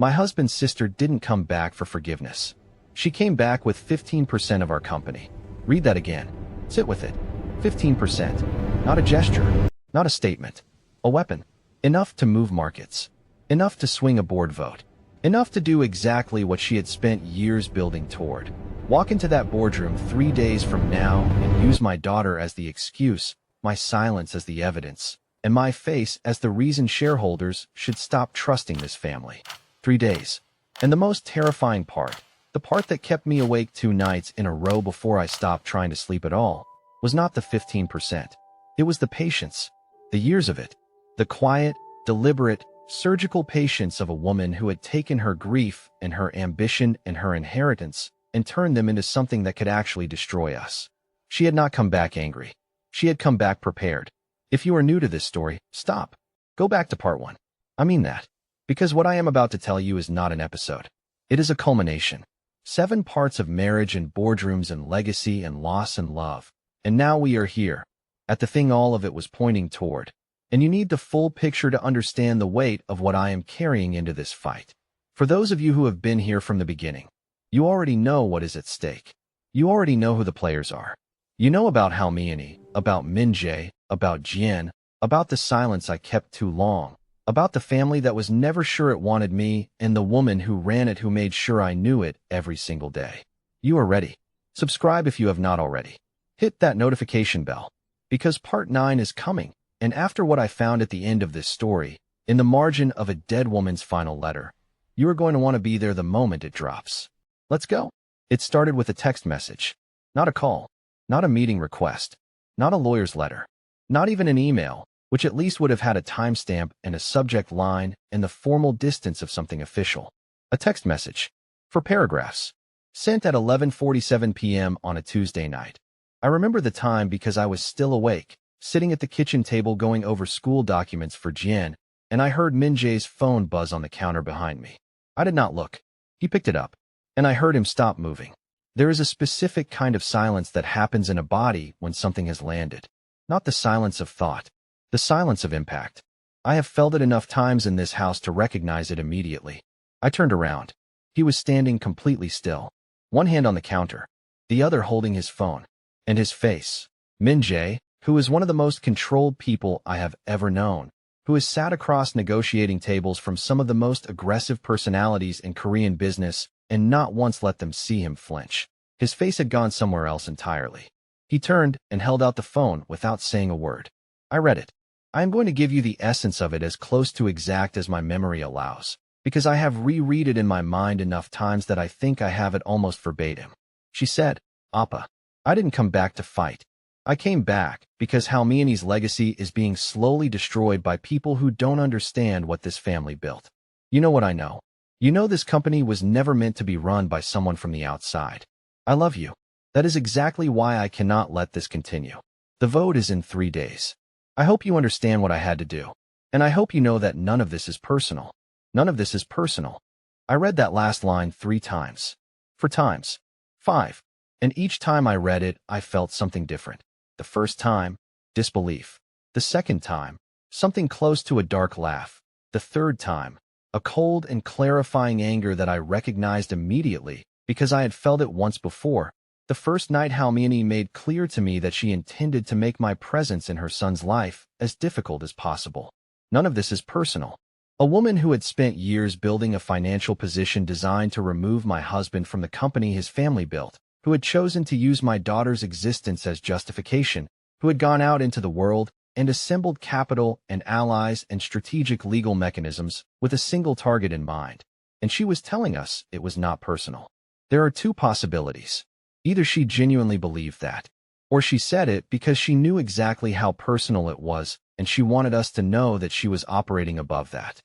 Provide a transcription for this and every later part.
My husband's sister didn't come back for forgiveness. She came back with 15% of our company. Read that again. Sit with it. 15%. Not a gesture. Not a statement. A weapon. Enough to move markets. Enough to swing a board vote. Enough to do exactly what she had spent years building toward. Walk into that boardroom 3 days from now and use my daughter as the excuse, my silence as the evidence, and my face as the reason shareholders should stop trusting this family. 3 days. And the most terrifying part, the part that kept me awake 2 nights in a row before I stopped trying to sleep at all, was not the 15%. It was the patience. The years of it. The quiet, deliberate, surgical patience of a woman who had taken her grief and her ambition and her inheritance and turned them into something that could actually destroy us. She had not come back angry. She had come back prepared. If you are new to this story, stop. Go back to part 1. I mean that. Because what I am about to tell you is not an episode. It is a culmination. 7 parts of marriage and boardrooms and legacy and loss and love. And now we are here, at the thing all of it was pointing toward. And you need the full picture to understand the weight of what I am carrying into this fight. For those of you who have been here from the beginning, you already know what is at stake. You already know who the players are. You know about Halmiani, about Min-jae, about Jin, about the silence I kept too long, about the family that was never sure it wanted me, and the woman who ran it who made sure I knew it every single day. You are ready. Subscribe if you have not already. Hit that notification bell, because part 9 is coming, and after what I found at the end of this story, in the margin of a dead woman's final letter, you are going to want to be there the moment it drops. Let's go. It started with a text message, not a call, not a meeting request, not a lawyer's letter, not even an email, which at least would have had a timestamp and a subject line and the formal distance of something official. A text message, for paragraphs, sent at 11:47 p.m. on a Tuesday night. I remember the time because I was still awake, sitting at the kitchen table going over school documents for Jin, and I heard Min-jae's phone buzz on the counter behind me. I did not look. He picked it up, and I heard him stop moving. There is a specific kind of silence that happens in a body when something has landed. Not the silence of thought, the silence of impact. I have felt it enough times in this house to recognize it immediately. I turned around. He was standing completely still, one hand on the counter, the other holding his phone, and his face. Min-jae, who is one of the most controlled people I have ever known, who has sat across negotiating tables from some of the most aggressive personalities in Korean business and not once let them see him flinch. His face had gone somewhere else entirely. He turned and held out the phone without saying a word. I read it. I am going to give you the essence of it as close to exact as my memory allows, because I have reread it in my mind enough times that I think I have it almost verbatim. She said, "Appa, I didn't come back to fight. I came back because Halmiani's legacy is being slowly destroyed by people who don't understand what this family built. You know what I know. You know this company was never meant to be run by someone from the outside. I love you. That is exactly why I cannot let this continue. The vote is in 3 days. I hope you understand what I had to do. And I hope you know that none of this is personal. None of this is personal." I read that last line 3 times. 4 times. 5. And each time I read it, I felt something different. The first time, disbelief. The second time, something close to a dark laugh. The third time, a cold and clarifying anger that I recognized immediately because I had felt it once before. The first night Halmiani made clear to me that she intended to make my presence in her son's life as difficult as possible. None of this is personal. A woman who had spent years building a financial position designed to remove my husband from the company his family built, who had chosen to use my daughter's existence as justification, who had gone out into the world and assembled capital and allies and strategic legal mechanisms with a single target in mind. And she was telling us it was not personal. There are 2 possibilities. Either she genuinely believed that, or she said it because she knew exactly how personal it was and she wanted us to know that she was operating above that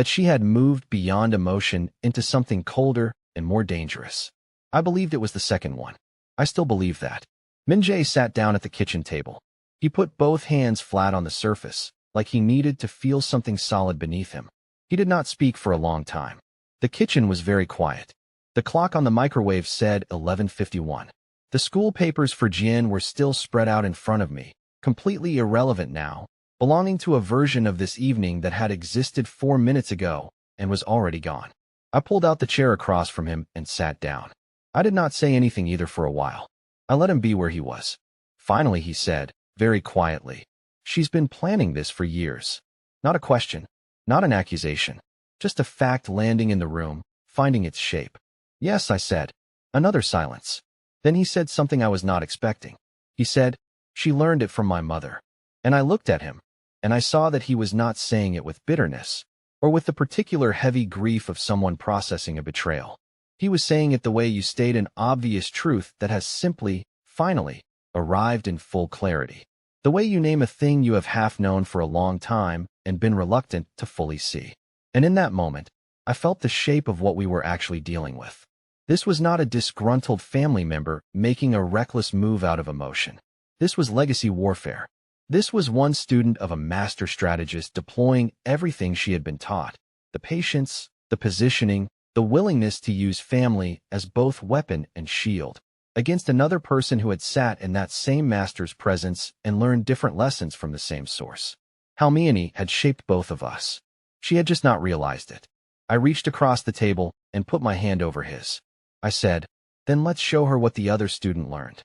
she had moved beyond emotion into something colder and more dangerous. I believed it was the second one. I still believe that. Min-jae sat down at the kitchen table. He put both hands flat on the surface, like he needed to feel something solid beneath him. He did not speak for a long time. The kitchen was very quiet. The clock on the microwave said 11:51. The school papers for Jin were still spread out in front of me, completely irrelevant now, belonging to a version of this evening that had existed 4 minutes ago and was already gone. I pulled out the chair across from him and sat down. I did not say anything either for a while. I let him be where he was. Finally, he said, very quietly, "She's been planning this for years." Not a question, not an accusation, just a fact landing in the room, finding its shape. "Yes," I said. Another silence. Then he said something I was not expecting. He said, "She learned it from my mother." And I looked at him, and I saw that he was not saying it with bitterness, or with the particular heavy grief of someone processing a betrayal. He was saying it the way you state an obvious truth that has simply, finally, arrived in full clarity. The way you name a thing you have half known for a long time and been reluctant to fully see. And in that moment, I felt the shape of what we were actually dealing with. This was not a disgruntled family member making a reckless move out of emotion. This was legacy warfare. This was one student of a master strategist deploying everything she had been taught: the patience, the positioning, the willingness to use family as both weapon and shield, against another person who had sat in that same master's presence and learned different lessons from the same source. Hermione had shaped both of us. She had just not realized it. I reached across the table and put my hand over his. I said, "Then let's show her what the other student learned."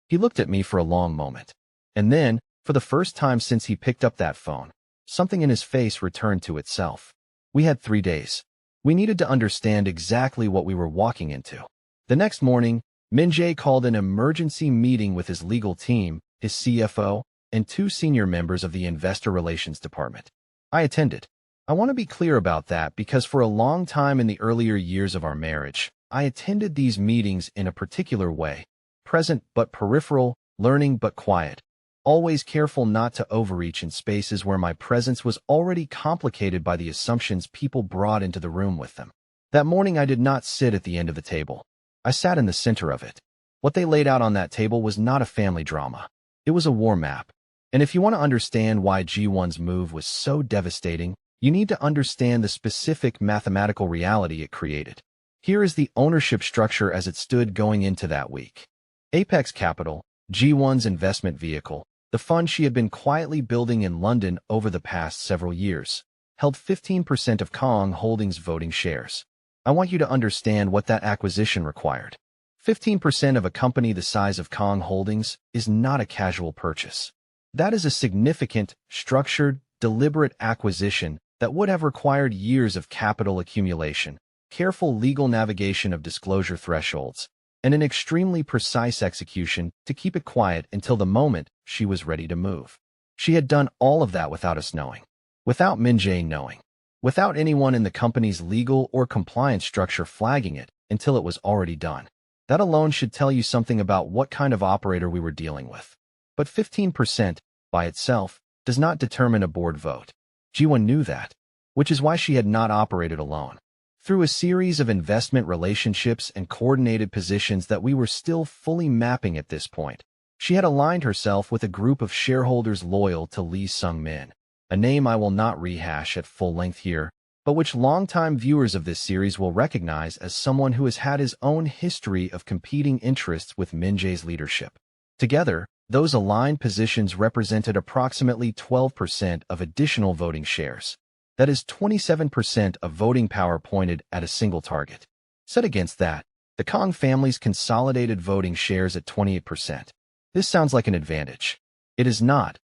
He looked at me for a long moment. And then, for the first time since he picked up that phone, something in his face returned to itself. We had 3 days. We needed to understand exactly what we were walking into. The next morning, Min-jae called an emergency meeting with his legal team, his CFO, and 2 senior members of the investor relations department. I attended. I want to be clear about that because for a long time in the earlier years of our marriage, I attended these meetings in a particular way: present but peripheral, learning but quiet, always careful not to overreach in spaces where my presence was already complicated by the assumptions people brought into the room with them. That morning I did not sit at the end of the table. I sat in the center of it. What they laid out on that table was not a family drama. It was a war map. And if you want to understand why G1's move was so devastating, you need to understand the specific mathematical reality it created. Here is the ownership structure as it stood going into that week. Apex Capital, G1's investment vehicle, the fund she had been quietly building in London over the past several years, held 15% of Kong Holdings' voting shares. I want you to understand what that acquisition required. 15% of a company the size of Kong Holdings is not a casual purchase. That is a significant, structured, deliberate acquisition that would have required years of capital accumulation, careful legal navigation of disclosure thresholds, and an extremely precise execution to keep it quiet until the moment she was ready to move. She had done all of that without us knowing, without Min-jae knowing, without anyone in the company's legal or compliance structure flagging it until it was already done. That alone should tell you something about what kind of operator we were dealing with. But 15%, by itself, does not determine a board vote. Ji-won knew that, which is why she had not operated alone. Through a series of investment relationships and coordinated positions that we were still fully mapping at this point, she had aligned herself with a group of shareholders loyal to Lee Sung-min, a name I will not rehash at full length here, but which longtime viewers of this series will recognize as someone who has had his own history of competing interests with Min-jae's leadership. Together, those aligned positions represented approximately 12% of additional voting shares. That is 27% of voting power pointed at a single target. Set against that, the Kong family's consolidated voting shares at 28%. This sounds like an advantage. It is not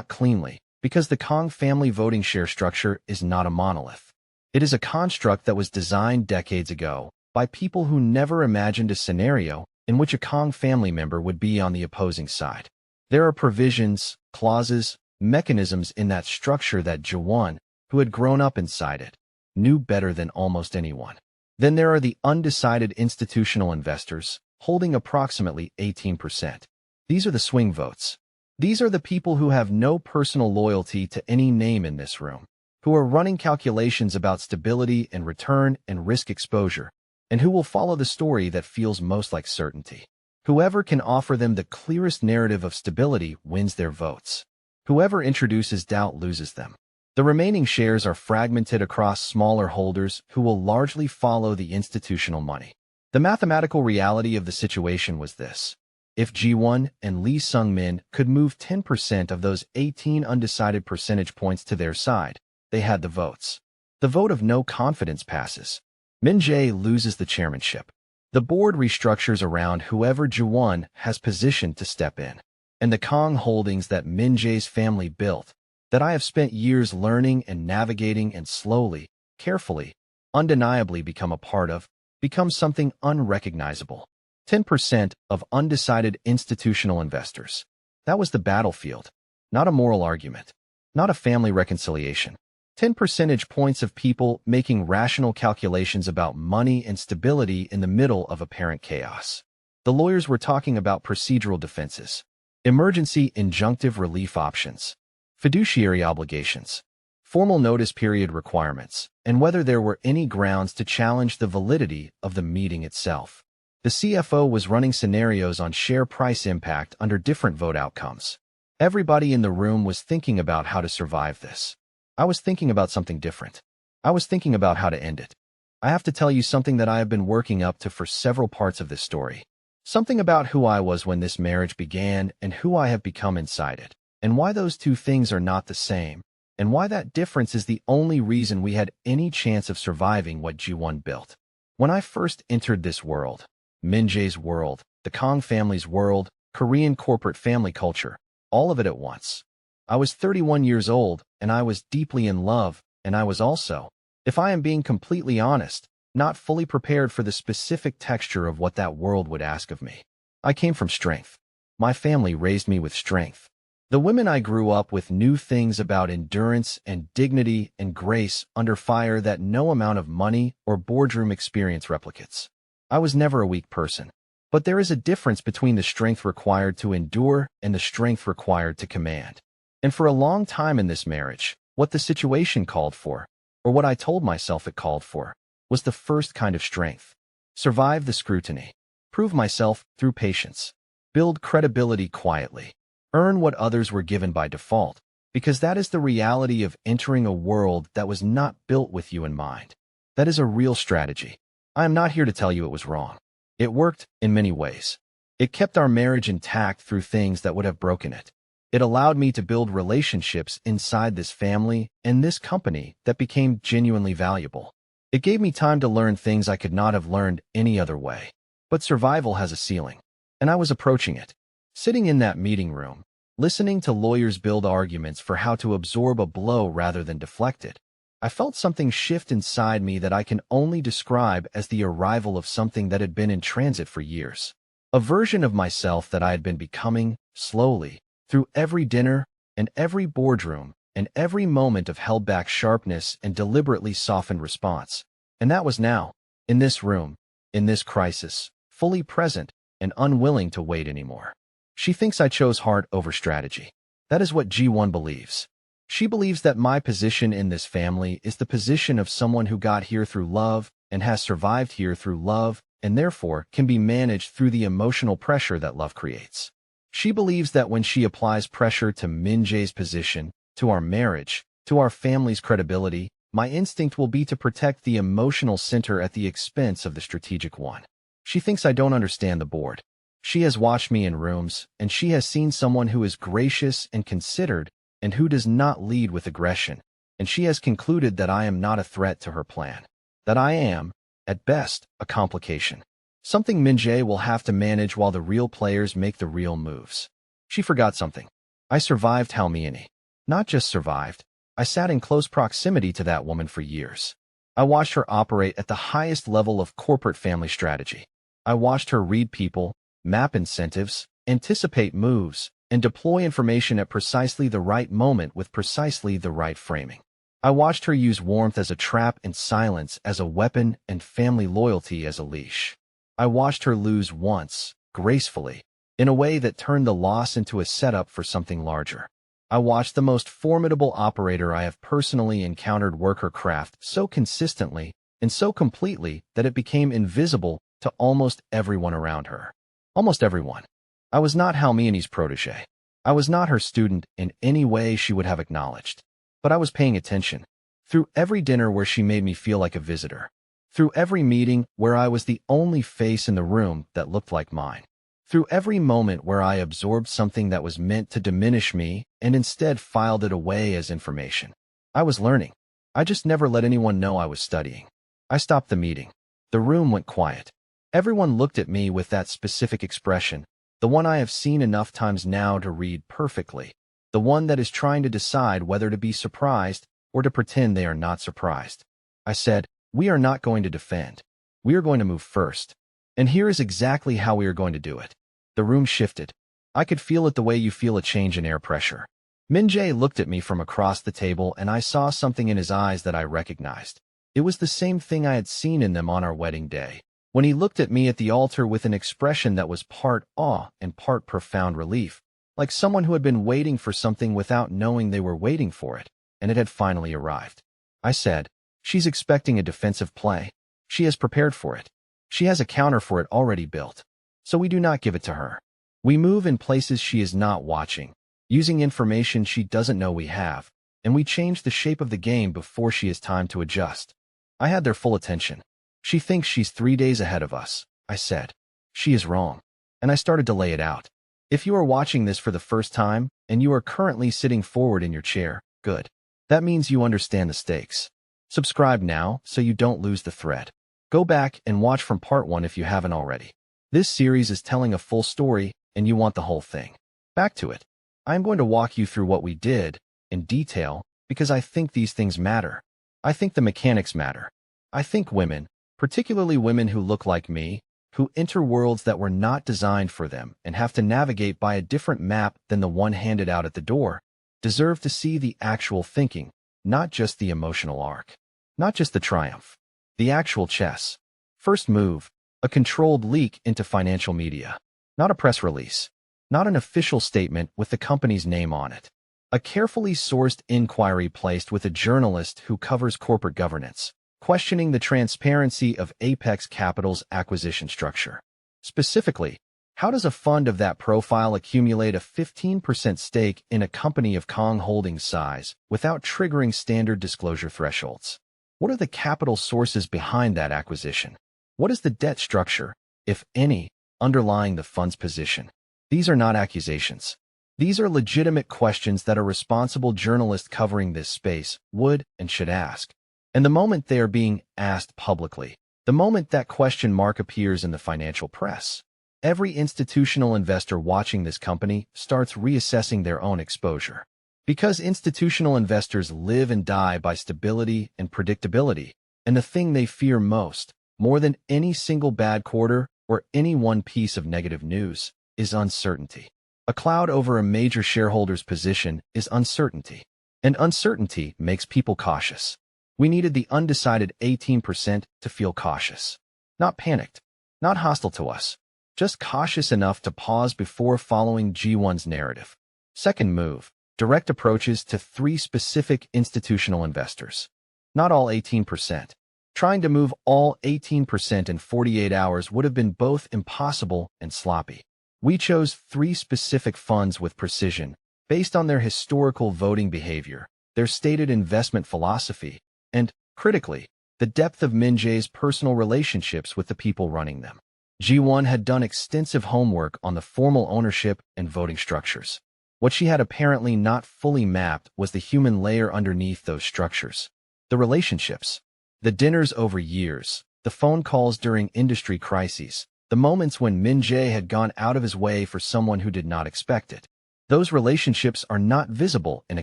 cleanly, because the Kong family voting share structure is not a monolith. It is a construct that was designed decades ago by people who never imagined a scenario in which a Kong family member would be on the opposing side. There are provisions, clauses, mechanisms in that structure that Ji-won, who had grown up inside it, knew better than almost anyone. Then there are the undecided institutional investors, holding approximately 18%. These are the swing votes. These are the people who have no personal loyalty to any name in this room, who are running calculations about stability and return and risk exposure, and who will follow the story that feels most like certainty. Whoever can offer them the clearest narrative of stability wins their votes. Whoever introduces doubt loses them. The remaining shares are fragmented across smaller holders who will largely follow the institutional money. The mathematical reality of the situation was this. If Ji-won and Lee Sung-min could move 10% of those 18 undecided percentage points to their side, they had the votes. The vote of no confidence passes. Min Jae loses the chairmanship. The board restructures around whoever Ji-won has positioned to step in. And the Kong holdings that Min Jae's family built, that I have spent years learning and navigating and slowly, carefully, undeniably become a part of, becomes something unrecognizable. 10% of undecided institutional investors. That was the battlefield, not a moral argument, not a family reconciliation. 10 percentage points of people making rational calculations about money and stability in the middle of apparent chaos. The lawyers were talking about procedural defenses, emergency injunctive relief options, fiduciary obligations, formal notice period requirements, and whether there were any grounds to challenge the validity of the meeting itself. The CFO was running scenarios on share price impact under different vote outcomes. Everybody in the room was thinking about how to survive this. I was thinking about something different. I was thinking about how to end it. I have to tell you something that I have been working up to for several parts of this story. Something about who I was when this marriage began and who I have become inside it, and why those two things are not the same, and why that difference is the only reason we had any chance of surviving what Ji-won built. When I first entered this world, Min Jae's world, the Kong family's world, Korean corporate family culture, all of it at once. I was 31 years old, and I was deeply in love, and I was also, if I am being completely honest, not fully prepared for the specific texture of what that world would ask of me. I came from strength. My family raised me with strength. The women I grew up with knew things about endurance and dignity and grace under fire that no amount of money or boardroom experience replicates. I was never a weak person. But there is a difference between the strength required to endure and the strength required to command. And for a long time in this marriage, what the situation called for, or what I told myself it called for, was the first kind of strength. Survive the scrutiny. Prove myself through patience. Build credibility quietly. Earn what others were given by default, because that is the reality of entering a world that was not built with you in mind. That is a real strategy. I am not here to tell you it was wrong. It worked in many ways. It kept our marriage intact through things that would have broken it. It allowed me to build relationships inside this family and this company that became genuinely valuable. It gave me time to learn things I could not have learned any other way. But survival has a ceiling, and I was approaching it. Sitting in that meeting room, listening to lawyers build arguments for how to absorb a blow rather than deflect it, I felt something shift inside me that I can only describe as the arrival of something that had been in transit for years. A version of myself that I had been becoming, slowly, through every dinner and every boardroom and every moment of held-back sharpness and deliberately softened response. And that was now, in this room, in this crisis, fully present and unwilling to wait anymore. She thinks I chose heart over strategy. That is what Ji-won believes. She believes that my position in this family is the position of someone who got here through love and has survived here through love and therefore can be managed through the emotional pressure that love creates. She believes that when she applies pressure to Min Jae's position, to our marriage, to our family's credibility, my instinct will be to protect the emotional center at the expense of the strategic one. She thinks I don't understand the board. She has watched me in rooms, and she has seen someone who is gracious and considered and who does not lead with aggression, and she has concluded that I am not a threat to her plan. That I am, at best, a complication. Something Min Jae will have to manage while the real players make the real moves. She forgot something. I survived Halmiani. Not just survived. I sat in close proximity to that woman for years. I watched her operate at the highest level of corporate family strategy. I watched her read people, map incentives, anticipate moves, and deploy information at precisely the right moment with precisely the right framing. I watched her use warmth as a trap and silence as a weapon and family loyalty as a leash. I watched her lose once, gracefully, in a way that turned the loss into a setup for something larger. I watched the most formidable operator I have personally encountered work her craft so consistently and so completely that it became invisible to almost everyone around her. Almost everyone. I was not Halmiani's protege. I was not her student in any way she would have acknowledged. But I was paying attention. Through every dinner where she made me feel like a visitor. Through every meeting where I was the only face in the room that looked like mine. Through every moment where I absorbed something that was meant to diminish me and instead filed it away as information. I was learning. I just never let anyone know I was studying. I stopped the meeting. The room went quiet. Everyone looked at me with that specific expression, the one I have seen enough times now to read perfectly, the one that is trying to decide whether to be surprised or to pretend they are not surprised. I said, "We are not going to defend. We are going to move first. And here is exactly how we are going to do it." The room shifted. I could feel it the way you feel a change in air pressure. Min Jae looked at me from across the table, and I saw something in his eyes that I recognized. It was the same thing I had seen in them on our wedding day, when he looked at me at the altar with an expression that was part awe and part profound relief, like someone who had been waiting for something without knowing they were waiting for it, and it had finally arrived. I said, "She's expecting a defensive play. She has prepared for it. She has a counter for it already built. So we do not give it to her. We move in places she is not watching, using information she doesn't know we have, and we change the shape of the game before she has time to adjust." I had their full attention. "She thinks she's 3 days ahead of us," I said. "She is wrong." And I started to lay it out. If you are watching this for the first time, and you are currently sitting forward in your chair, good. That means you understand the stakes. Subscribe now so you don't lose the thread. Go back and watch from part 1 if you haven't already. This series is telling a full story, and you want the whole thing. Back to it. I am going to walk you through what we did, in detail, because I think these things matter. I think the mechanics matter. I think women, particularly women who look like me, who enter worlds that were not designed for them and have to navigate by a different map than the one handed out at the door, deserve to see the actual thinking, not just the emotional arc. Not just the triumph. The actual chess. First move, a controlled leak into financial media. Not a press release. Not an official statement with the company's name on it. A carefully sourced inquiry placed with a journalist who covers corporate governance, questioning the transparency of Apex Capital's acquisition structure. Specifically, how does a fund of that profile accumulate a 15% stake in a company of Kong Holdings size without triggering standard disclosure thresholds? What are the capital sources behind that acquisition? What is the debt structure, if any, underlying the fund's position? These are not accusations. These are legitimate questions that a responsible journalist covering this space would and should ask. And the moment they are being asked publicly, the moment that question mark appears in the financial press, every institutional investor watching this company starts reassessing their own exposure. Because institutional investors live and die by stability and predictability, and the thing they fear most, more than any single bad quarter or any one piece of negative news, is uncertainty. A cloud over a major shareholder's position is uncertainty, and uncertainty makes people cautious. We needed the undecided 18% to feel cautious. Not panicked, not hostile to us, just cautious enough to pause before following G1's narrative. Second move, direct approaches to 3 specific institutional investors. Not all 18%. Trying to move all 18% in 48 hours would have been both impossible and sloppy. We chose 3 specific funds with precision, based on their historical voting behavior, their stated investment philosophy, and, critically, the depth of Min Jae's personal relationships with the people running them. G1 had done extensive homework on the formal ownership and voting structures. What she had apparently not fully mapped was the human layer underneath those structures. The relationships. The dinners over years, the phone calls during industry crises, the moments when Min Jae had gone out of his way for someone who did not expect it. Those relationships are not visible in a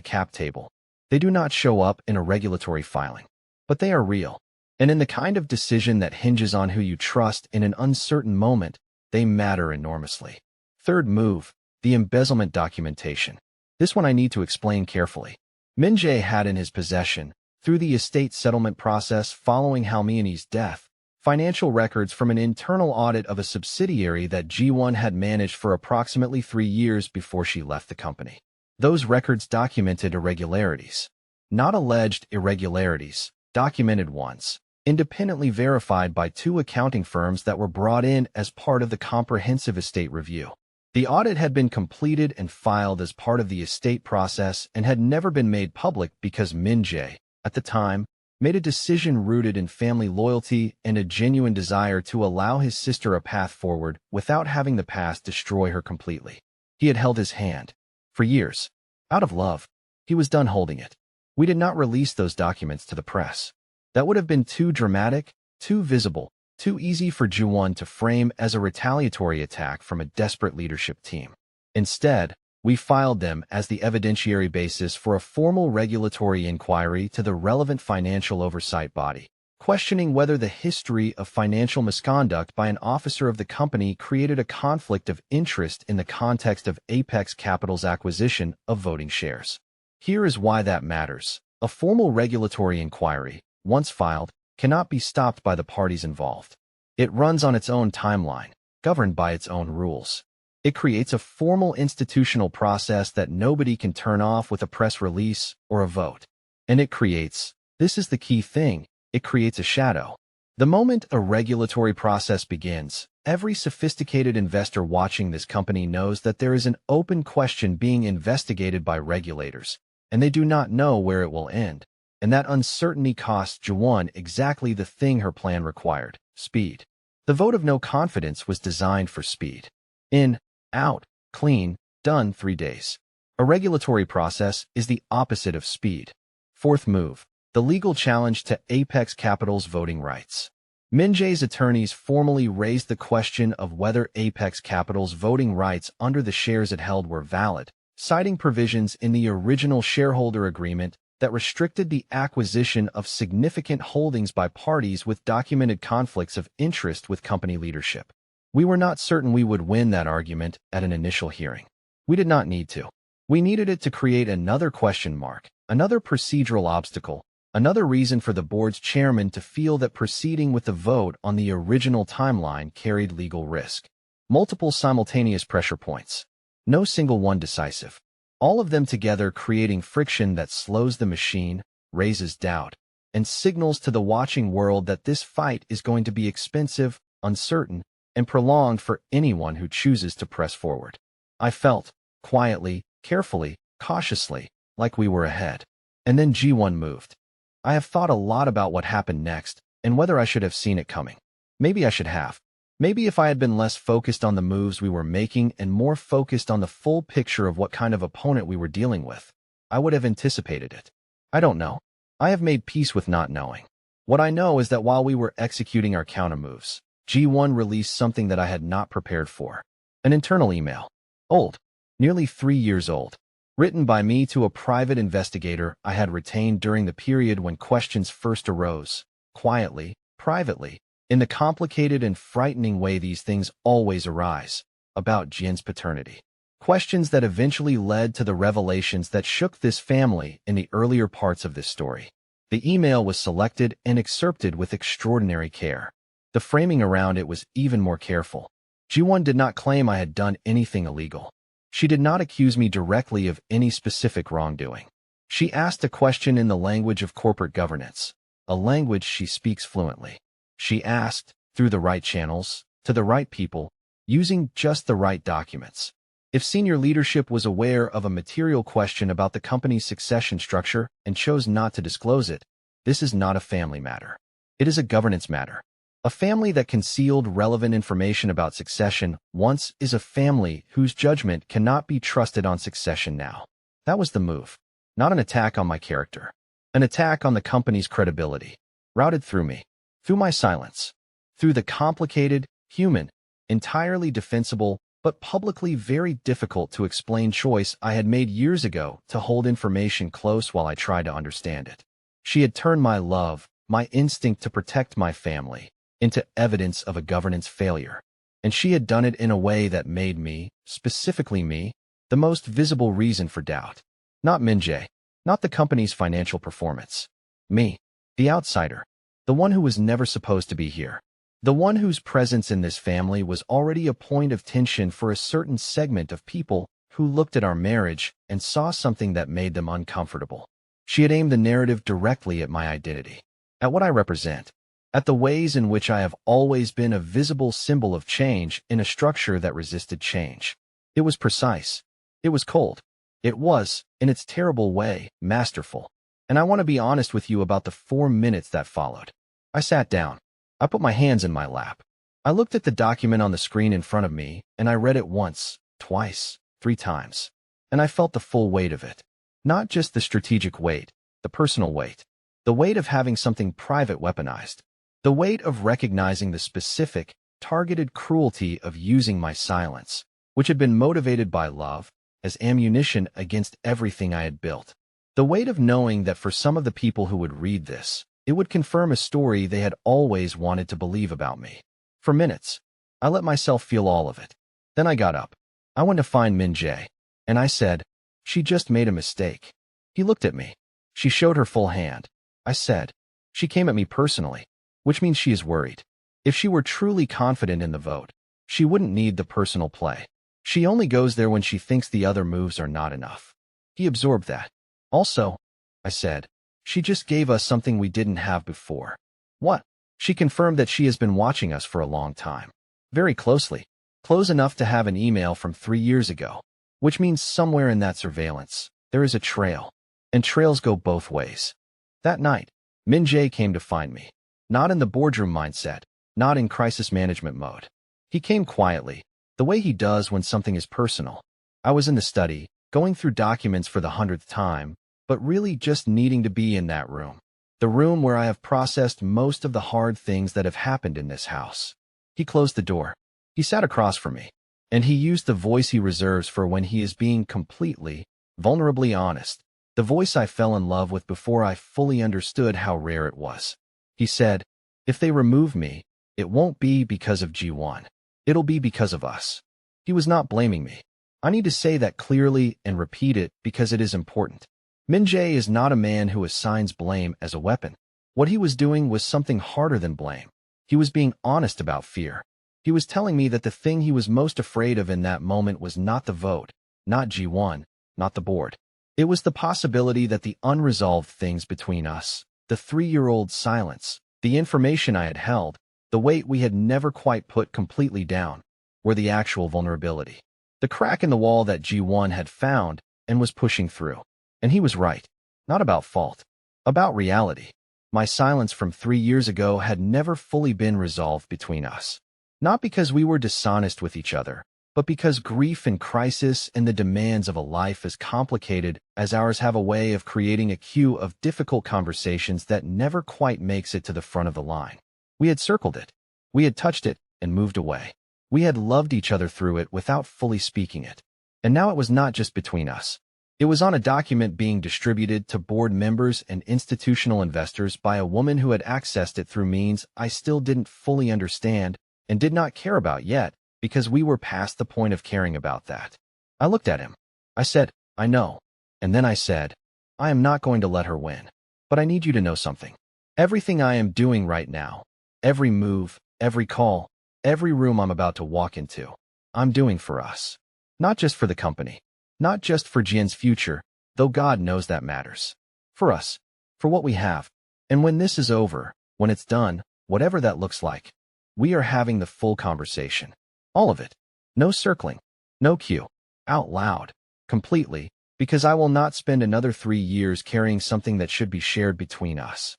cap table. They do not show up in a regulatory filing. But they are real. And in the kind of decision that hinges on who you trust in an uncertain moment, they matter enormously. Third move, the embezzlement documentation. This one I need to explain carefully. Min Jae had in his possession, through the estate settlement process following Halmiani's death, financial records from an internal audit of a subsidiary that G1 had managed for approximately 3 years before she left the company. Those records documented irregularities. Not alleged irregularities, documented ones, independently verified by 2 accounting firms that were brought in as part of the comprehensive estate review. The audit had been completed and filed as part of the estate process and had never been made public because Min Jae, at the time, made a decision rooted in family loyalty and a genuine desire to allow his sister a path forward without having the past destroy her completely. He had held his hand. For years. Out of love. He was done holding it. We did not release those documents to the press. That would have been too dramatic, Too visible, too easy for Ji-won to frame as a retaliatory attack from a desperate leadership team. Instead, we filed them as the evidentiary basis for a formal regulatory inquiry to the relevant financial oversight body, questioning whether the history of financial misconduct by an officer of the company created a conflict of interest in the context of Apex Capital's acquisition of voting shares. Here is why that matters. A formal regulatory inquiry, once filed, cannot be stopped by the parties involved. It runs on its own timeline, governed by its own rules. It creates a formal institutional process that nobody can turn off with a press release or a vote. And this is the key thing, it creates a shadow. The moment a regulatory process begins, every sophisticated investor watching this company knows that there is an open question being investigated by regulators, and they do not know where it will end. And that uncertainty costs Ji-won exactly the thing her plan required: speed. The vote of no confidence was designed for speed. In, out, clean, done 3 days. A regulatory process is the opposite of speed. Fourth move, the legal challenge to Apex Capital's voting rights. Min Jae's attorneys formally raised the question of whether Apex Capital's voting rights under the shares it held were valid, citing provisions in the original shareholder agreement that restricted the acquisition of significant holdings by parties with documented conflicts of interest with company leadership. We were not certain we would win that argument at an initial hearing. We did not need to. We needed it to create another question mark, another procedural obstacle, another reason for the board's chairman to feel that proceeding with the vote on the original timeline carried legal risk. Multiple simultaneous pressure points. No single one decisive. All of them together creating friction that slows the machine, raises doubt, and signals to the watching world that this fight is going to be expensive, uncertain, and prolonged for anyone who chooses to press forward. I felt, quietly, carefully, cautiously, like we were ahead. And then Ji-won moved. I have thought a lot about what happened next, and whether I should have seen it coming. Maybe I should have. Maybe if I had been less focused on the moves we were making and more focused on the full picture of what kind of opponent we were dealing with, I would have anticipated it. I don't know. I have made peace with not knowing. What I know is that while we were executing our countermoves, Ji-won released something that I had not prepared for. An internal email. Old. Nearly 3 years old. Written by me to a private investigator I had retained during the period when questions first arose, quietly, privately, in the complicated and frightening way these things always arise, about Jin's paternity. Questions that eventually led to the revelations that shook this family in the earlier parts of this story. The email was selected and excerpted with extraordinary care. The framing around it was even more careful. Ji-won did not claim I had done anything illegal. She did not accuse me directly of any specific wrongdoing. She asked a question in the language of corporate governance, a language she speaks fluently. She asked, through the right channels, to the right people, using just the right documents. If senior leadership was aware of a material question about the company's succession structure and chose not to disclose it, this is not a family matter. It is a governance matter. A family that concealed relevant information about succession once is a family whose judgment cannot be trusted on succession now. That was the move. Not an attack on my character. An attack on the company's credibility. Routed through me. Through my silence. Through the complicated, human, entirely defensible, but publicly very difficult to explain choice I had made years ago to hold information close while I tried to understand it. She had turned my love, my instinct to protect my family, into evidence of a governance failure. And she had done it in a way that made me, specifically me, the most visible reason for doubt. Not Min Jae, not the company's financial performance. Me, the outsider, the one who was never supposed to be here. The one whose presence in this family was already a point of tension for a certain segment of people who looked at our marriage and saw something that made them uncomfortable. She had aimed the narrative directly at my identity, at what I represent, at the ways in which I have always been a visible symbol of change in a structure that resisted change. It was precise. It was cold. It was, in its terrible way, masterful. And I want to be honest with you about the 4 minutes that followed. I sat down. I put my hands in my lap. I looked at the document on the screen in front of me, and I read it once, twice, 3 times. And I felt the full weight of it. Not just the strategic weight, the personal weight. The weight of having something private weaponized. The weight of recognizing the specific, targeted cruelty of using my silence, which had been motivated by love, as ammunition against everything I had built. The weight of knowing that for some of the people who would read this, it would confirm a story they had always wanted to believe about me. For minutes, I let myself feel all of it. Then I got up. I went to find Min Jae, and I said, "She just made a mistake." He looked at me. She showed her full hand. I said, "She came at me personally, which means she is worried. If she were truly confident in the vote, she wouldn't need the personal play. She only goes there when she thinks the other moves are not enough." He absorbed that. "Also," I said, "she just gave us something we didn't have before." "What?" She confirmed that she has been watching us for a long time. Very closely. Close enough to have an email from 3 years ago. Which means somewhere in that surveillance, there is a trail. And trails go both ways. That night, Min Jae came to find me. Not in the boardroom mindset, not in crisis management mode. He came quietly, the way he does when something is personal. I was in the study, going through documents for the 100th time, but really just needing to be in that room. The room where I have processed most of the hard things that have happened in this house. He closed the door. He sat across from me, and he used the voice he reserves for when he is being completely, vulnerably honest, the voice I fell in love with before I fully understood how rare it was. He said, "If they remove me, it won't be because of G1. It'll be because of us." He was not blaming me. I need to say that clearly and repeat it because it is important. Min Jae is not a man who assigns blame as a weapon. What he was doing was something harder than blame. He was being honest about fear. He was telling me that the thing he was most afraid of in that moment was not the vote, not G1, not the board. It was the possibility that the unresolved things between us, the 3-year-old silence, the information I had held, the weight we had never quite put completely down, were the actual vulnerability. The crack in the wall that G1 had found and was pushing through. And he was right. Not about fault. About reality. My silence from 3 years ago had never fully been resolved between us. Not because we were dishonest with each other, but because grief and crisis and the demands of a life as complicated as ours have a way of creating a queue of difficult conversations that never quite makes it to the front of the line. We had circled it. We had touched it and moved away. We had loved each other through it without fully speaking it. And now it was not just between us. It was on a document being distributed to board members and institutional investors by a woman who had accessed it through means I still didn't fully understand and did not care about yet, because we were past the point of caring about that. I looked at him. I said, "I know." And then I said, "I am not going to let her win. But I need you to know something. Everything I am doing right now, every move, every call, every room I'm about to walk into, I'm doing for us. Not just for the company. Not just for Jian's future, though God knows that matters. For us. For what we have. And when this is over, when it's done, whatever that looks like, we are having the full conversation. All of it. No circling. No cue. Out loud. Completely. Because I will not spend another 3 years carrying something that should be shared between us."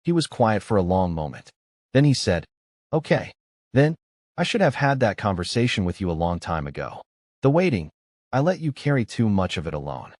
He was quiet for a long moment. Then he said, "Okay. Then, I should have had that conversation with you a long time ago. The waiting, I let you carry too much of it alone."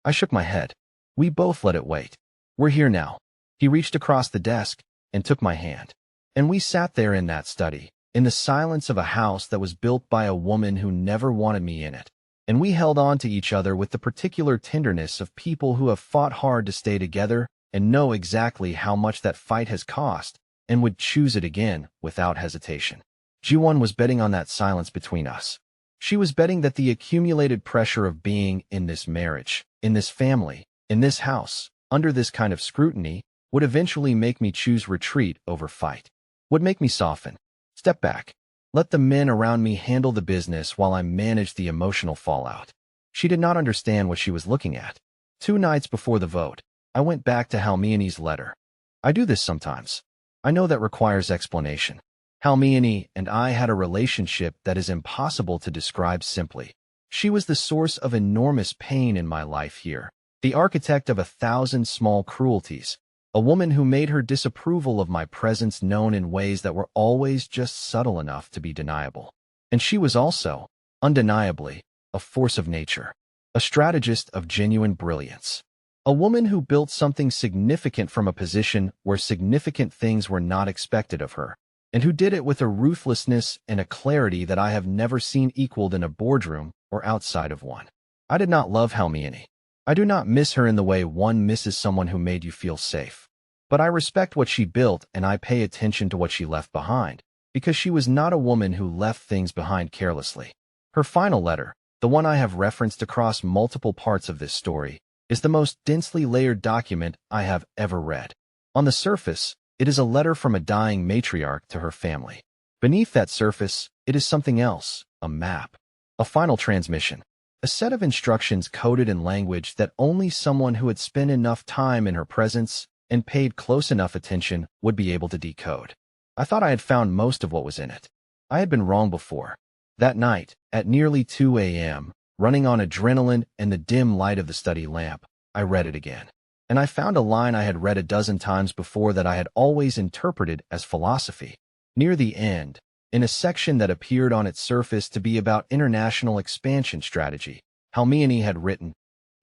I shook my head. We both let it wait. We're here now. He reached across the desk and took my hand. And we sat there in that study, in the silence of a house that was built by a woman who never wanted me in it. And we held on to each other with the particular tenderness of people who have fought hard to stay together and know exactly how much that fight has cost and would choose it again without hesitation. Ji-won was betting on that silence between us. She was betting that the accumulated pressure of being in this marriage, in this family, in this house, under this kind of scrutiny, would eventually make me choose retreat over fight. Would make me soften. Step back. Let the men around me handle the business while I manage the emotional fallout. She did not understand what she was looking at. 2 nights before the vote, I went back to Halmiani's letter. I do this sometimes. I know that requires explanation. Halmiani and I had a relationship that is impossible to describe simply. She was the source of enormous pain in my life here, the architect of 1,000 small cruelties, a woman who made her disapproval of my presence known in ways that were always just subtle enough to be deniable. And she was also, undeniably, a force of nature, a strategist of genuine brilliance. A woman who built something significant from a position where significant things were not expected of her, and who did it with a ruthlessness and a clarity that I have never seen equaled in a boardroom or outside of one. I did not love Halmiani. I do not miss her in the way one misses someone who made you feel safe. But I respect what she built and I pay attention to what she left behind, because she was not a woman who left things behind carelessly. Her final letter, the one I have referenced across multiple parts of this story, is the most densely layered document I have ever read. On the surface, it is a letter from a dying matriarch to her family. Beneath that surface, it is something else, a map, a final transmission, a set of instructions coded in language that only someone who had spent enough time in her presence and paid close enough attention would be able to decode. I thought I had found most of what was in it. I had been wrong before. That night, at nearly 2 a.m., running on adrenaline and the dim light of the study lamp, I read it again. And I found a line I had read a dozen times before that I had always interpreted as philosophy. Near the end, in a section that appeared on its surface to be about international expansion strategy, Halmiani had written,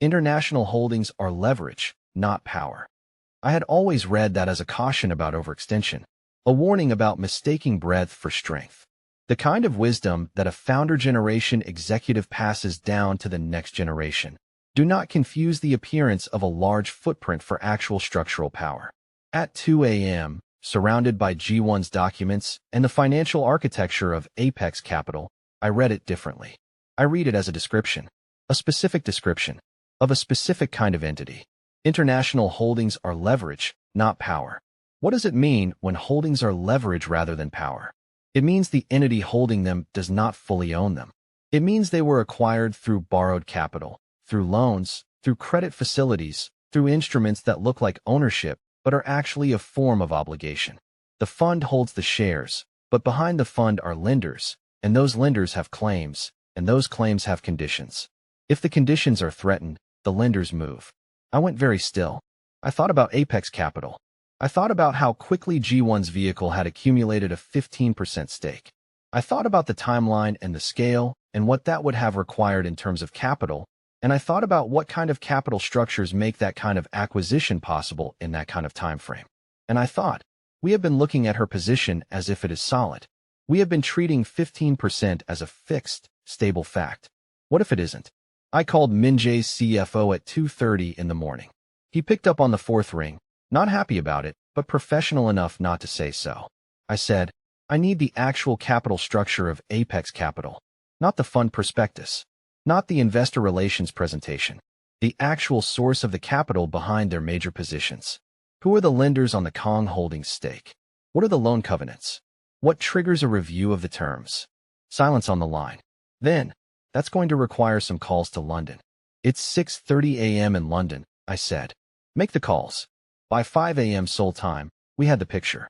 "International holdings are leverage, not power." I had always read that as a caution about overextension, a warning about mistaking breadth for strength. The kind of wisdom that a founder generation executive passes down to the next generation. Do not confuse the appearance of a large footprint for actual structural power. At 2 a.m., surrounded by G1's documents and the financial architecture of Apex Capital, I read it differently. I read it as a description, a specific description, of a specific kind of entity. International holdings are leverage, not power. What does it mean when holdings are leverage rather than power? It means the entity holding them does not fully own them. It means they were acquired through borrowed capital, through loans, through credit facilities, through instruments that look like ownership but are actually a form of obligation. The fund holds the shares, but behind the fund are lenders, and those lenders have claims, and those claims have conditions. If the conditions are threatened, the lenders move. I went very still. I thought about Apex Capital. I thought about how quickly G1's vehicle had accumulated a 15% stake. I thought about the timeline and the scale and what that would have required in terms of capital, and I thought about what kind of capital structures make that kind of acquisition possible in that kind of time frame. And I thought, we have been looking at her position as if it is solid. We have been treating 15% as a fixed, stable fact. What if it isn't? I called Minjae's CFO at 2:30 in the morning. He picked up on the fourth ring. Not happy about it, but professional enough not to say so. I said, I need the actual capital structure of Apex Capital, not the fund prospectus, not the investor relations presentation, the actual source of the capital behind their major positions. Who are the lenders on the Kong Holdings stake? What are the loan covenants? What triggers a review of the terms? Silence on the line. Then, that's going to require some calls to London. It's 6:30 a.m. in London, I said. Make the calls. By 5 a.m. Seoul time, we had the picture.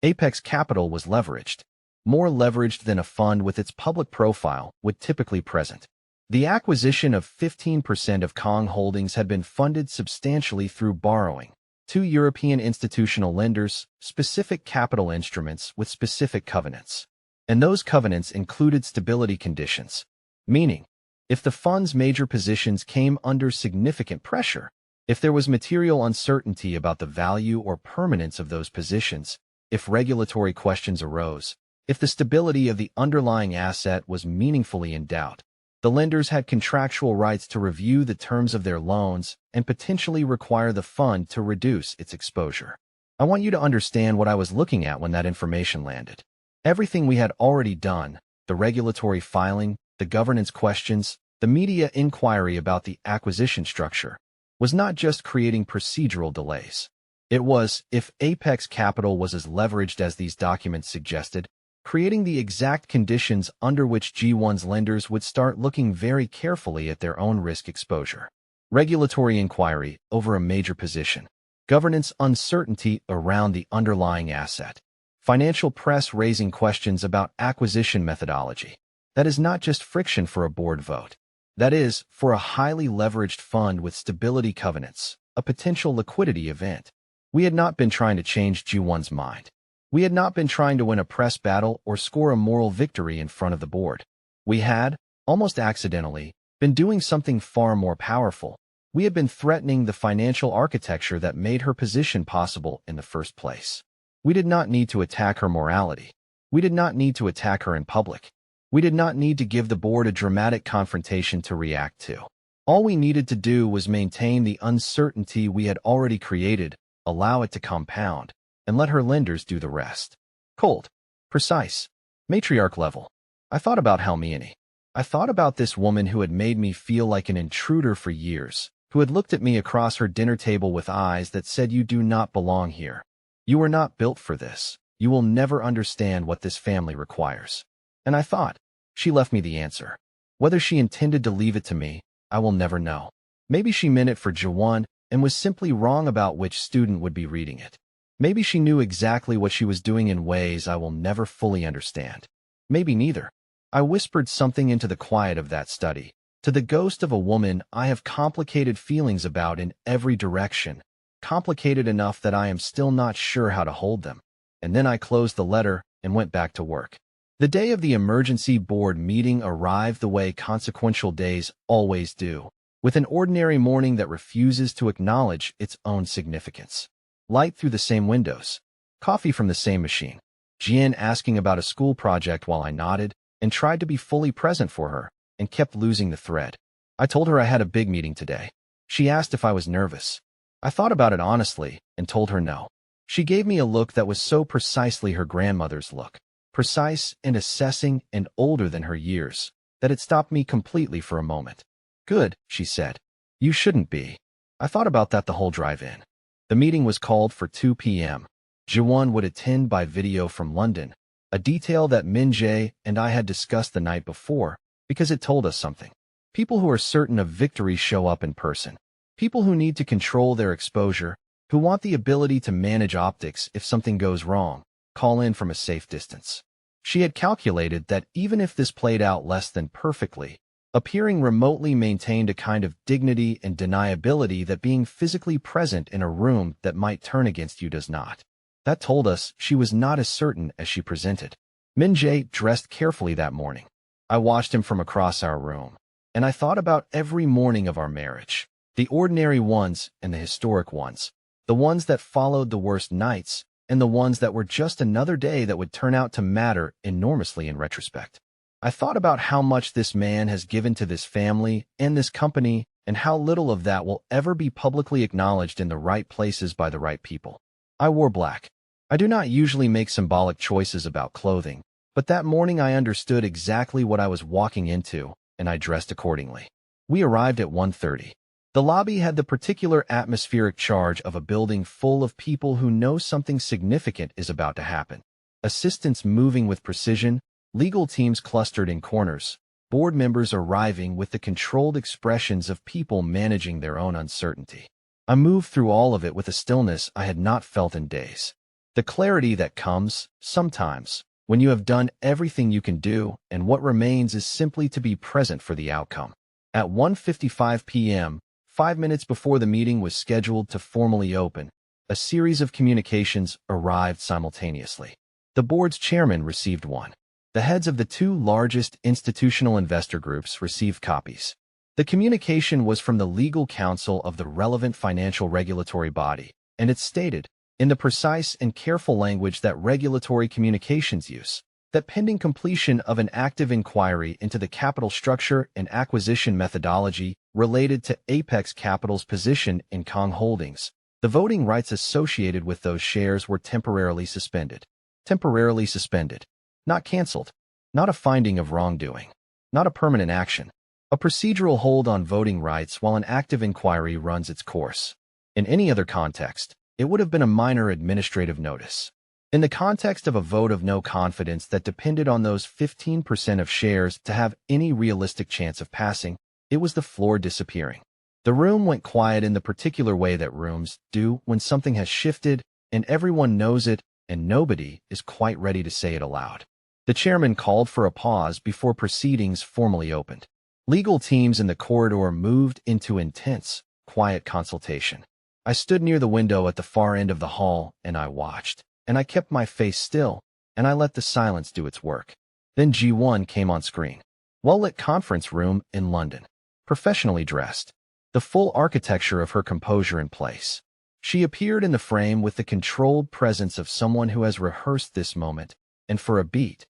Apex Capital was leveraged, more leveraged than a fund with its public profile would typically present. The acquisition of 15% of Kong Holdings had been funded substantially through borrowing, 2 European institutional lenders, specific capital instruments with specific covenants. And those covenants included stability conditions, meaning, if the fund's major positions came under significant pressure, if there was material uncertainty about the value or permanence of those positions, if regulatory questions arose, if the stability of the underlying asset was meaningfully in doubt, the lenders had contractual rights to review the terms of their loans and potentially require the fund to reduce its exposure. I want you to understand what I was looking at when that information landed. Everything we had already done, the regulatory filing, the governance questions, the media inquiry about the acquisition structure, was not just creating procedural delays. It was, if Apex Capital was as leveraged as these documents suggested, creating the exact conditions under which G1's lenders would start looking very carefully at their own risk exposure. Regulatory inquiry over a major position. Governance uncertainty around the underlying asset. Financial press raising questions about acquisition methodology. That is not just friction for a board vote. That is, for a highly leveraged fund with stability covenants, a potential liquidity event. We had not been trying to change G1's mind. We had not been trying to win a press battle or score a moral victory in front of the board. We had, almost accidentally, been doing something far more powerful, We had been threatening the financial architecture that made her position possible in the first place. We did not need to attack her morality. We did not need to attack her in public. We did not need to give the board a dramatic confrontation to react to. All we needed to do was maintain the uncertainty we had already created, allow it to compound, and let her lenders do the rest. Cold, precise, matriarch level. I thought about Halmione. I thought about this woman who had made me feel like an intruder for years, who had looked at me across her dinner table with eyes that said, "You do not belong here. You are not built for this. You will never understand what this family requires." And I thought, she left me the answer. Whether she intended to leave it to me, I will never know. Maybe she meant it for Jaewon and was simply wrong about which student would be reading it. Maybe she knew exactly what she was doing in ways I will never fully understand. Maybe neither. I whispered something into the quiet of that study, to the ghost of a woman I have complicated feelings about in every direction, complicated enough that I am still not sure how to hold them. And then I closed the letter and went back to work. The day of the emergency board meeting arrived the way consequential days always do, with an ordinary morning that refuses to acknowledge its own significance. Light through the same windows, coffee from the same machine, Jian asking about a school project while I nodded and tried to be fully present for her and kept losing the thread. I told her I had a big meeting today. She asked if I was nervous. I thought about it honestly and told her no. She gave me a look that was so precisely her grandmother's look. Precise and assessing and older than her years, that it stopped me completely for a moment. "Good," she said. "You shouldn't be." I thought about that the whole drive-in. The meeting was called for 2 p.m. Jaewon would attend by video from London, a detail that Min Jae and I had discussed the night before, because it told us something. People who are certain of victory show up in person. People who need to control their exposure, who want the ability to manage optics if something goes wrong, call in from a safe distance. She had calculated that even if this played out less than perfectly, appearing remotely maintained a kind of dignity and deniability that being physically present in a room that might turn against you does not. That told us she was not as certain as she presented. Min Jae dressed carefully that morning. I watched him from across our room, and I thought about every morning of our marriage, the ordinary ones and the historic ones, the ones that followed the worst nights, and the ones that were just another day that would turn out to matter enormously in retrospect. I thought about how much this man has given to this family and this company, and how little of that will ever be publicly acknowledged in the right places by the right people. I wore black. I do not usually make symbolic choices about clothing, but that morning I understood exactly what I was walking into, and I dressed accordingly. We arrived at 1:30. The lobby had the particular atmospheric charge of a building full of people who know something significant is about to happen. Assistants moving with precision, legal teams clustered in corners, board members arriving with the controlled expressions of people managing their own uncertainty. I moved through all of it with a stillness I had not felt in days. The clarity that comes, sometimes, when you have done everything you can do and what remains is simply to be present for the outcome. At 1:55 p.m., 5 minutes before the meeting was scheduled to formally open, a series of communications arrived simultaneously. The board's chairman received one. The heads of the 2 largest institutional investor groups received copies. The communication was from the legal counsel of the relevant financial regulatory body, and it stated, in the precise and careful language that regulatory communications use, that pending completion of an active inquiry into the capital structure and acquisition methodology related to Apex Capital's position in Kong Holdings, the voting rights associated with those shares were temporarily suspended. Temporarily suspended. Not canceled. Not a finding of wrongdoing. Not a permanent action. A procedural hold on voting rights while an active inquiry runs its course. In any other context, it would have been a minor administrative notice. In the context of a vote of no confidence that depended on those 15% of shares to have any realistic chance of passing, it was the floor disappearing. The room went quiet in the particular way that rooms do when something has shifted and everyone knows it and nobody is quite ready to say it aloud. The chairman called for a pause before proceedings formally opened. Legal teams in the corridor moved into intense, quiet consultation. I stood near the window at the far end of the hall and I watched. And I kept my face still, and I let the silence do its work. Then G1 came on screen. Well-lit conference room in London. Professionally dressed. the full architecture of her composure in place. She appeared in the frame with the controlled presence of someone who has rehearsed this moment, and for a beat,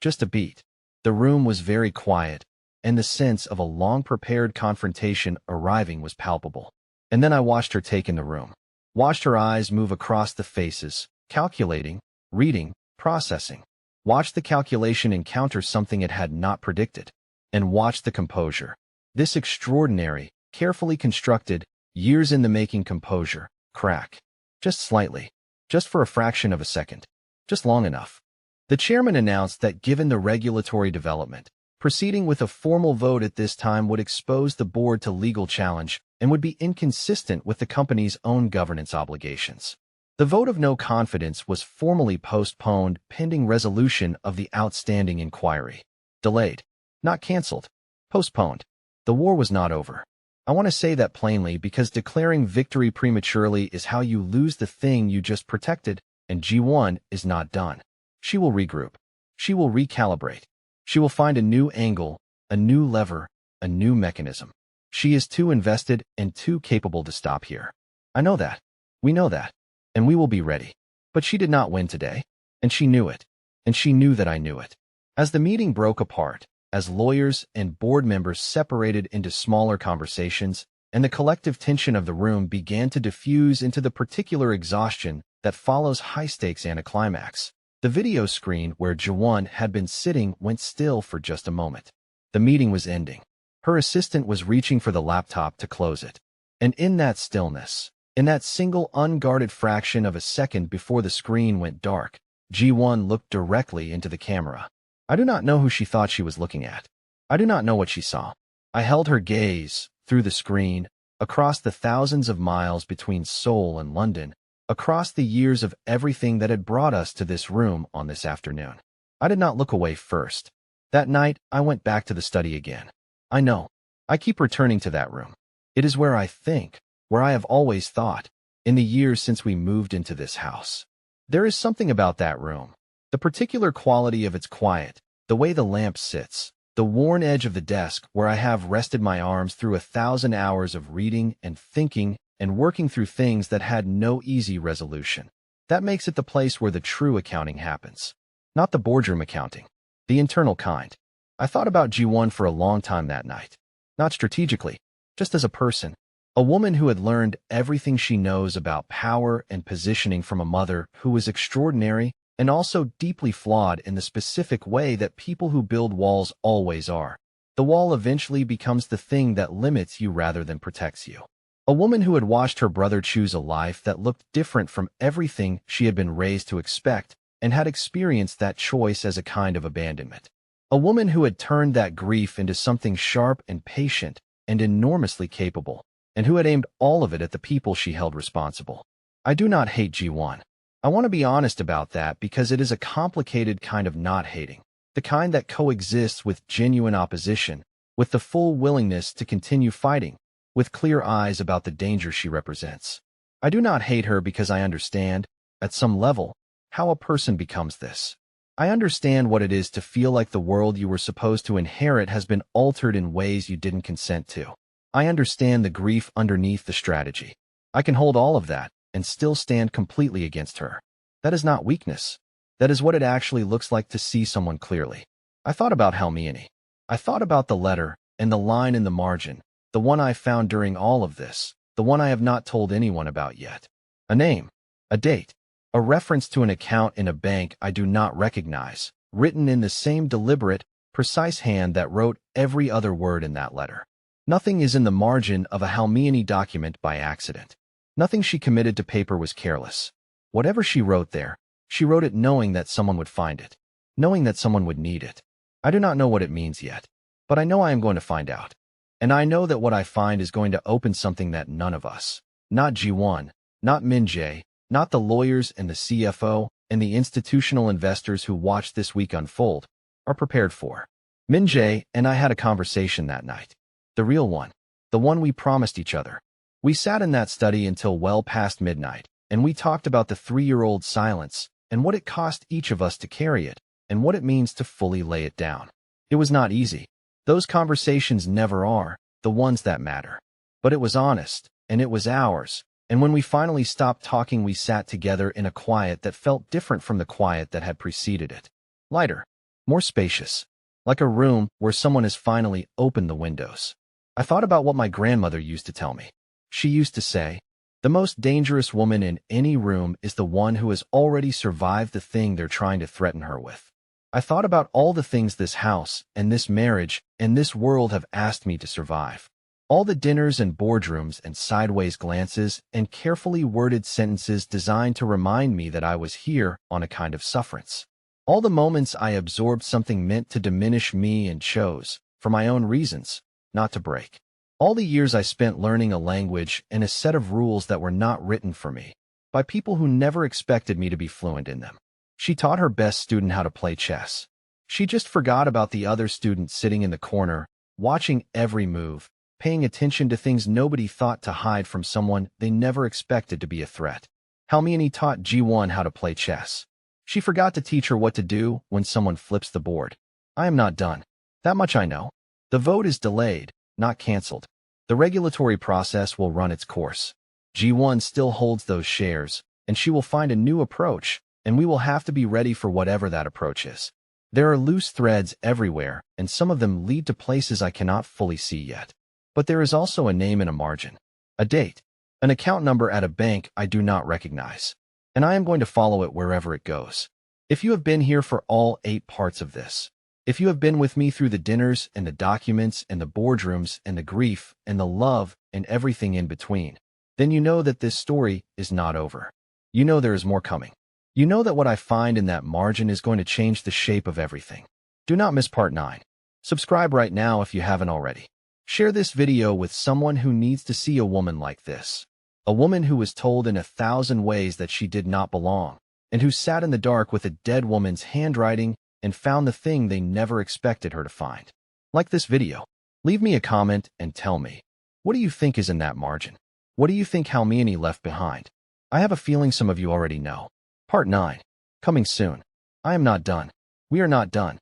just a beat, the room was very quiet, and the sense of a long-prepared confrontation arriving was palpable. And then I watched her take in the room, watched her eyes move across the faces, calculating, reading, processing, watched the calculation encounter something it had not predicted, and watched the composure. This extraordinary, carefully constructed, years in the making composure, crack. Just slightly. Just for a fraction of a second. Just long enough. The chairman announced that given the regulatory development, proceeding with a formal vote at this time would expose the board to legal challenge and would be inconsistent with the company's own governance obligations. The vote of no confidence was formally postponed pending resolution of the outstanding inquiry. Delayed. Not canceled. Postponed. The war was not over. I want to say that plainly because declaring victory prematurely is how you lose the thing you just protected, and G1 is not done. She will regroup. She will recalibrate. She will find a new angle, a new lever, a new mechanism. She is too invested and too capable to stop here. I know that. We know that. And we will be ready. But she did not win today. And she knew it. And she knew that I knew it. As the meeting broke apart, as lawyers and board members separated into smaller conversations, and the collective tension of the room began to diffuse into the particular exhaustion that follows high-stakes anticlimax, the video screen where Jawan had been sitting went still for just a moment. The meeting was ending. Her assistant was reaching for the laptop to close it. And in that stillness, in that single unguarded fraction of a second before the screen went dark, G1 looked directly into the camera. I do not know who she thought she was looking at. I do not know what she saw. I held her gaze, through the screen, across the thousands of miles between Seoul and London, across the years of everything that had brought us to this room on this afternoon. I did not look away first. That night, I went back to the study again. I know. I keep returning to that room. It is where I think, where I have always thought, in the years since we moved into this house. There is something about that room. The particular quality of its quiet, the way the lamp sits, the worn edge of the desk where I have rested my arms through 1,000 hours of reading and thinking and working through things that had no easy resolution. That makes it the place where the true accounting happens. Not the boardroom accounting. The internal kind. I thought about G1 for a long time that night. Not strategically, just as a person. A woman who had learned everything she knows about power and positioning from a mother who was extraordinary and also deeply flawed in the specific way that people who build walls always are. The wall eventually becomes the thing that limits you rather than protects you. A woman who had watched her brother choose a life that looked different from everything she had been raised to expect and had experienced that choice as a kind of abandonment. A woman who had turned that grief into something sharp and patient and enormously capable, and who had aimed all of it at the people she held responsible. I do not hate G1. I want to be honest about that because it is a complicated kind of not hating, the kind that coexists with genuine opposition, with the full willingness to continue fighting, with clear eyes about the danger she represents. I do not hate her because I understand, at some level, how a person becomes this. I understand what it is to feel like the world you were supposed to inherit has been altered in ways you didn't consent to. I understand the grief underneath the strategy. I can hold all of that and still stand completely against her. That is not weakness. That is what it actually looks like to see someone clearly. I thought about Halmiani. I thought about the letter and the line in the margin, the one I found during all of this, the one I have not told anyone about yet. A name, a date, a reference to an account in a bank I do not recognize, written in the same deliberate, precise hand that wrote every other word in that letter. Nothing is in the margin of a Halmiani document by accident. Nothing she committed to paper was careless. Whatever she wrote there, she wrote it knowing that someone would find it, knowing that someone would need it. I do not know what it means yet, but I know I am going to find out. And I know that what I find is going to open something that none of us, not G1, not Min Jae, not the lawyers and the CFO and the institutional investors who watched this week unfold, are prepared for. Min Jae and I had a conversation that night. The real one. The one we promised each other. We sat in that study until well past midnight, and we talked about the 3-year-old silence and what it cost each of us to carry it and what it means to fully lay it down. It was not easy. Those conversations never are, the ones that matter. But it was honest, and it was ours. And when we finally stopped talking, we sat together in a quiet that felt different from the quiet that had preceded it. Lighter, more spacious, like a room where someone has finally opened the windows. I thought about what my grandmother used to tell me. She used to say, "The most dangerous woman in any room is the one who has already survived the thing they're trying to threaten her with." I thought about all the things this house and this marriage and this world have asked me to survive. All the dinners and boardrooms and sideways glances and carefully worded sentences designed to remind me that I was here on a kind of sufferance. All the moments I absorbed something meant to diminish me and chose, for my own reasons, not to break. All the years I spent learning a language and a set of rules that were not written for me, by people who never expected me to be fluent in them. She taught her best student how to play chess. She just forgot about the other student sitting in the corner, watching every move, paying attention to things nobody thought to hide from someone they never expected to be a threat. Halmini taught Ji-won how to play chess. She forgot to teach her what to do when someone flips the board. I am not done. That much I know. The vote is delayed, not canceled. The regulatory process will run its course. Ji-won still holds those shares, and she will find a new approach, and we will have to be ready for whatever that approach is. There are loose threads everywhere, and some of them lead to places I cannot fully see yet. But there is also a name and a margin, a date, an account number at a bank I do not recognize, and I am going to follow it wherever it goes. If you have been here for all 8 parts of this, if you have been with me through the dinners and the documents and the boardrooms and the grief and the love and everything in between, then you know that this story is not over. You know there is more coming. You know that what I find in that margin is going to change the shape of everything. Do not miss part 9. Subscribe right now if you haven't already. Share this video with someone who needs to see a woman like this. A woman who was told in 1,000 ways that she did not belong, and who sat in the dark with a dead woman's handwriting and found the thing they never expected her to find. Like this video. Leave me a comment and tell me, what do you think is in that margin? What do you think Halmini left behind? I have a feeling some of you already know. Part 9. Coming soon. I am not done. We are not done.